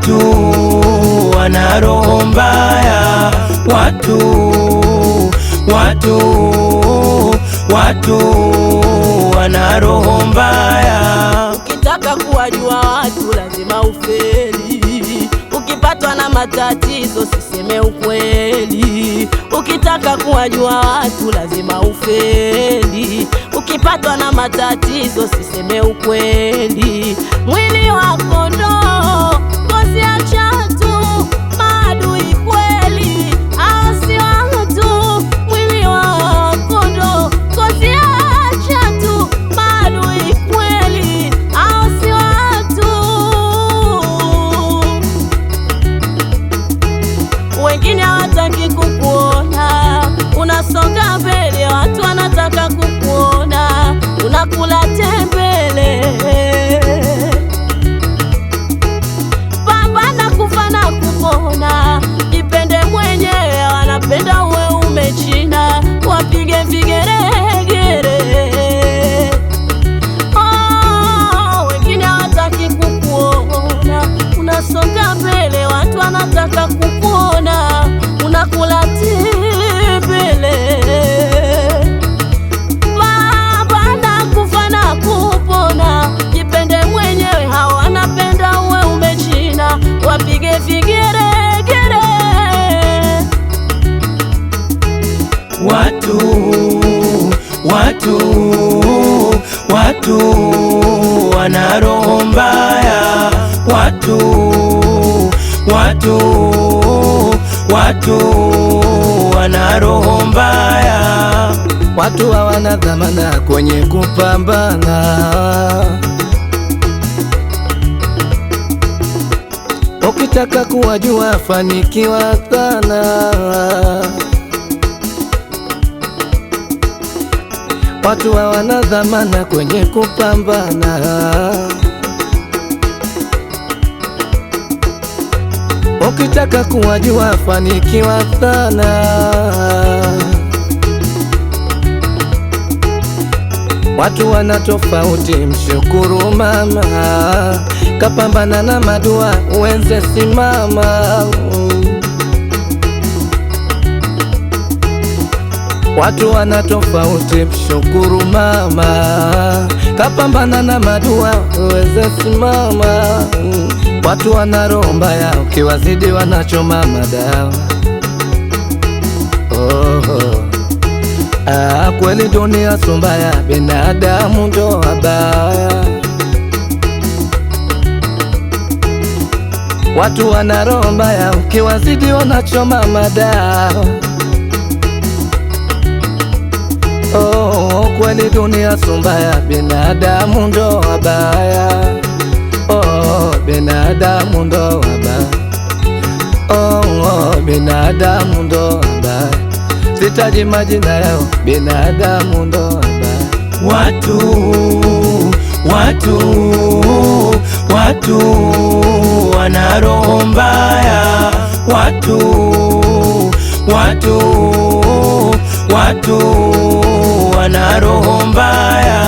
watu wana roho mbaya, watu wana roho mbaya. Ukitaka kuwajua watu lazima ufeli, ukipatwa na matatizo siseme ukweli. Ukitaka kuwajua watu lazima ufeli, ukipatwa na matatizo siseme ukweli. Mwili wa kondoo ngozi ya chatu, maadui kweli hao si watu. Mwili wa kondoo ngozi ya chatu, maadui kweli hao si watu. Wengine hawataki kukuona unasonga mbele, watu wanataka kukuona unakula tembele. Pambana kufa na kupona, jipende mwenyewe, wanapenda uwe umechina, wapige vigeregere. Wengine hawataki kukuona unasonga mbele, watu wanataka kukuona unakula tembele. Pambana kufa na kupona, jipende mwenyewe, hawa wanapenda uwe umechina, wapige vigeregere. Watu wana roho mbaya, watu wana roho mbaya. Watu hawana dhamana kwenye kupambana, ukitaka kuwajua fanikiwa sana. Watu hawana dhamana kwenye kupambana, ukitaka kuwajua fanikiwa sana. Watu wana tofauti, mshukuru mama, kapambana na madua uenze simama. Watu wana tofauti, mshukuru mama, kapambana na madua uweze simama. Watu wana roho mbaya, ukiwazidi wanachoma madawa. Kweli dunia sumbaya, binadamu ndo wabaya. Watu wana roho mbaya, ukiwazidi wanachoma madawa. Kweli dunia sumbaya, binadamu ndo wabaya. Binadamu ndo wabaya. Binadamu ndo wabaya. Sitaji majina yao, binadamu ndo wabaya. Watu wana roho mbaya, watu wana roho mbaya.